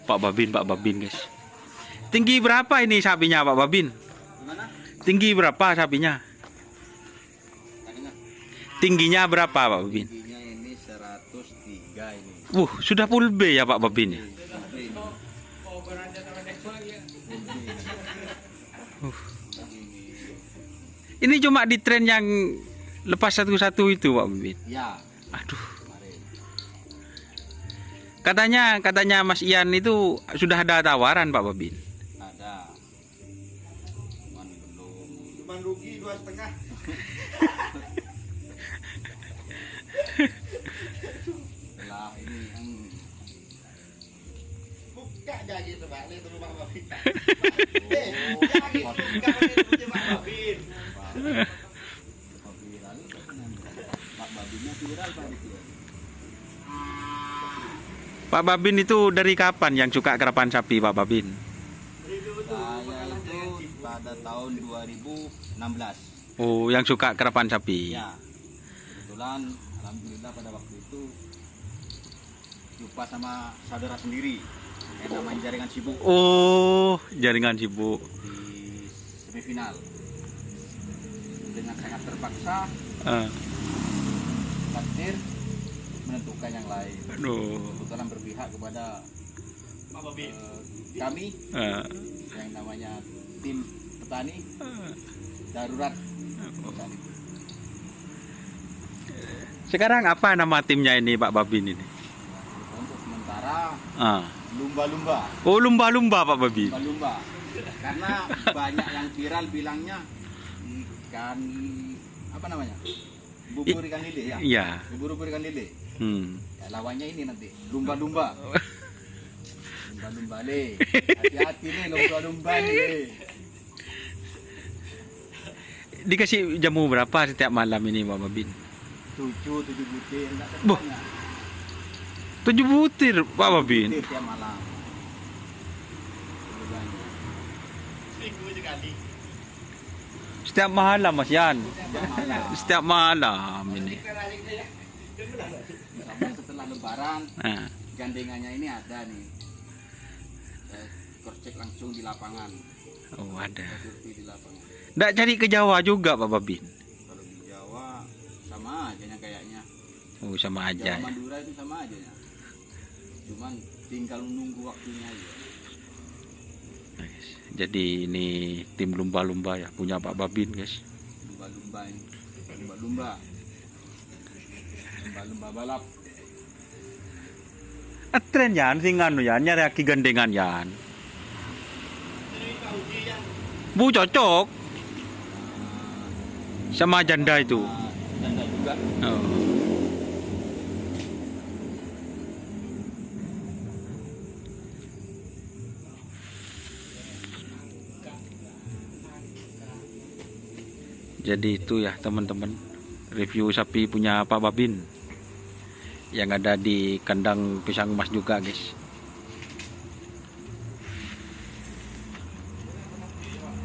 Pak Babin guys. Tinggi berapa ini sapinya Pak Babin? Gimana? Tinggi berapa sapinya? Tingginya berapa Pak Babin? Tingginya ini 103 ini. Sudah full B ya Pak Babin ya? Ini cuma di tren yang lepas satu-satu itu Pak Babin. Ya. Aduh. Kemarin. Katanya Mas Ian itu sudah ada tawaran Pak Babin. Ada. Cuman belum. Cuman rugi 2,5. Setelah ini Buka aja gitu Pak, lihat rumah Babin. Pak Babinnya viral Pak itu. Pak Babin itu dari kapan yang suka kerapan sapi Pak Babin? Saya itu pada tahun 2016. Oh, yang suka kerapan sapi. Ya. Kebetulan alhamdulillah pada waktu itu jumpa sama saudara sendiri yang namanya Jaringan Sibuk Oh, Jaringan Sibuk. di semifinal. Dengan sangat terpaksa takdir menentukan yang lain. Aduh. Kebetulan berpihak kepada kami yang namanya tim petani darurat. Sekarang apa nama timnya ini Pak Babin ini? Untuk sementara Ah. lumba-lumba. Oh, lumba-lumba Pak Babin. Lumba-lumba. Karena banyak yang viral bilangnya ikan apa namanya? Bubur ikan lele ya. Iya. Bubur ikan lele. Ya, lawannya ini nanti lumba-lumba. Lumba-lumba le. Hati-hati nih lumba-lumba nih. Dikasih jamu berapa setiap malam ini Pak Babin? 7 butir enggak Boh. banyak. 7 butir Pak Babin. Butir tiap malam. Seminggu sekali. Setiap malam Mas Yan. Tiap malam. Setiap malam ini. Sama setelah lebaran Nah. gandengannya ini ada nih. Saya cross check langsung di lapangan. Oh, ada. Survei di lapangan. Nggak cari ke Jawa juga Pak Babin. Kalau di Jawa sama aja kayaknya. Oh, sama aja Jawa ya. Madura itu sama aja ya. Cuman tinggal menunggu waktunya aja. Guys, jadi ini tim lumba-lumba ya punya Pak Babin guys. Lumba-lumba ini. Lumba-lumba. Lumba-lumba balap. Tren yan sing anu yan nyari aki gandengan yan. Bu cocok sama janda itu. Janda juga. Oh. Jadi itu ya teman-teman, review sapi punya Pak Babin yang ada di kandang pisang emas juga guys.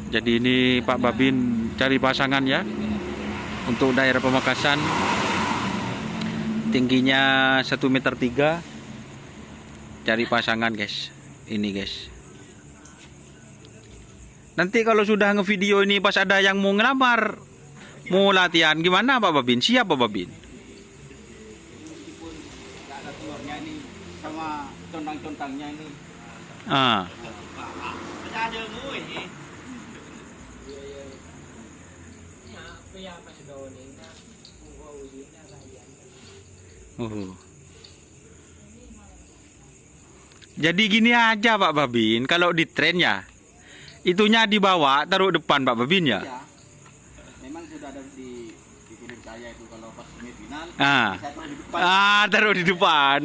Jadi ini Pak Babin cari pasangan ya untuk daerah Pamekasan, tingginya 1,3 meter, cari pasangan guys. Ini guys, nanti kalau sudah ngevideo ini pas ada yang mau ngelamar, mau latihan gimana Pak Babin? Siap Pak Babin? Meskipun nggak ada telurnya ini sama contang-contangnya ini. Ah. Jadi gini aja Pak Babin, kalau di tren ya itunya dibawa taruh depan Pak Babin ya. Iya. Memang sudah ada di film saya itu kalau pas semifinal. Ah. Saya taruh di depan. Taruh di depan.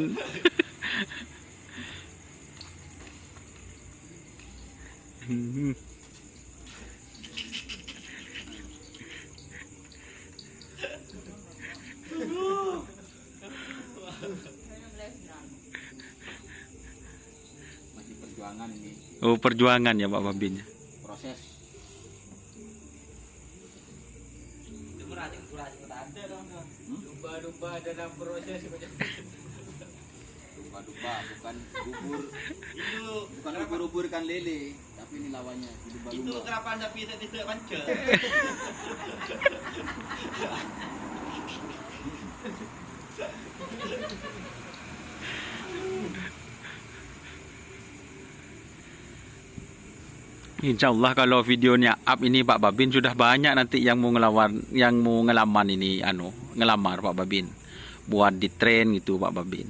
Masih perjuangan ini. Oh, perjuangan ya Pak Babin. Proses. Lumba-lumba dalam proses Lumba-lumba bukan ubur, Itu bukan ubur-ubur ikan lele, tapi ini lawannya itu lumba-lumba. kenapa anda bisa tidak panca? Insya Allah kalau videonya up ini Pak Babin sudah banyak nanti yang mau ngelamar ini ngelamar Pak Babin buat di train gitu Pak Babin.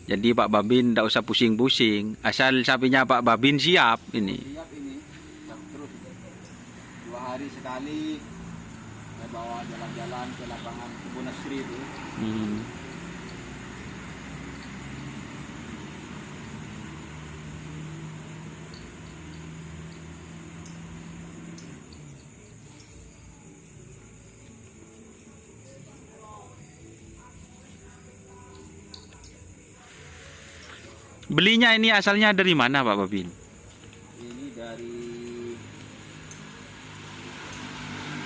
Jadi Pak Babin tidak usah pusing-pusing, asal sapinya Pak Babin siap ini. Siap ini, siap terus. 2 hari sekali saya bawa jalan-jalan ke lapangan Kebun Asri itu. Hmm. Belinya ini asalnya dari mana Pak Babin? Ini dari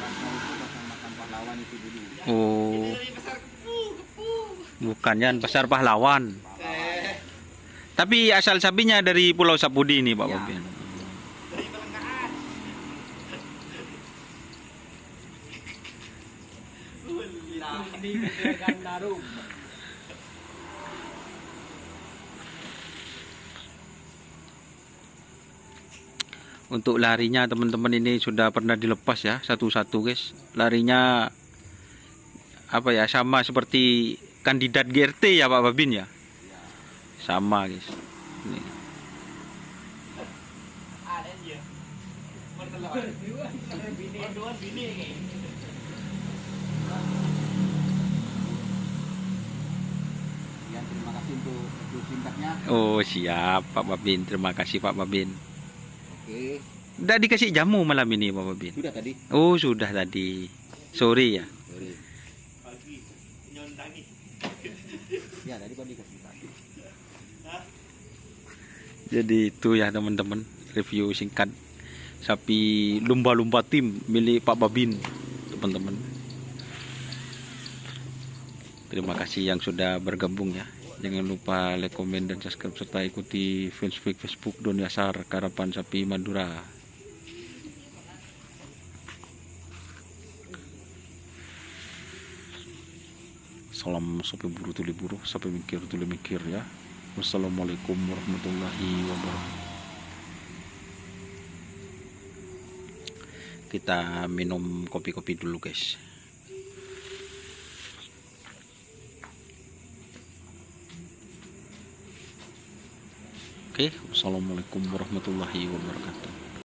pasar itu, pasar makan pahlawan itu dulu. Oh, Dari pasar kepu. bukan ya, Pasar Pahlawan. Tapi asal sapinya dari Pulau Sapudi ini Pak Ya. Babin. Dari Pelengkaan. Untuk larinya teman-teman ini sudah pernah dilepas ya satu-satu guys. Larinya apa ya, sama seperti kandidat GRT ya Pak Babin ya. Sama guys. Ini. Ada dia. Mertelur. Mertelur bini ni. Ya, terima kasih untuk singkatnya. Oh siap Pak Babin, terima kasih Pak Babin. Oke, Udah dikasih jamu malam ini Pak Babin. sudah tadi. Oh sudah tadi sore ya. Sorry. Pagi. Nyondangi. Ya, tadi kau dikasih tadi. Jadi itu ya teman-teman, review singkat sapi lumba-lumba tim milik Pak Babin teman-teman. Terima kasih yang sudah bergabung ya. Jangan lupa like, komen, dan subscribe serta ikuti fanspage Facebook Doni Asar Karapan Sapi Madura. Salam sapi buru tuli buru, sapi mikir tuli mikir ya. Wassalamualaikum warahmatullahi wabarakatuh. Kita minum kopi-kopi dulu guys. Oke, wassalamualaikum warahmatullahi wabarakatuh.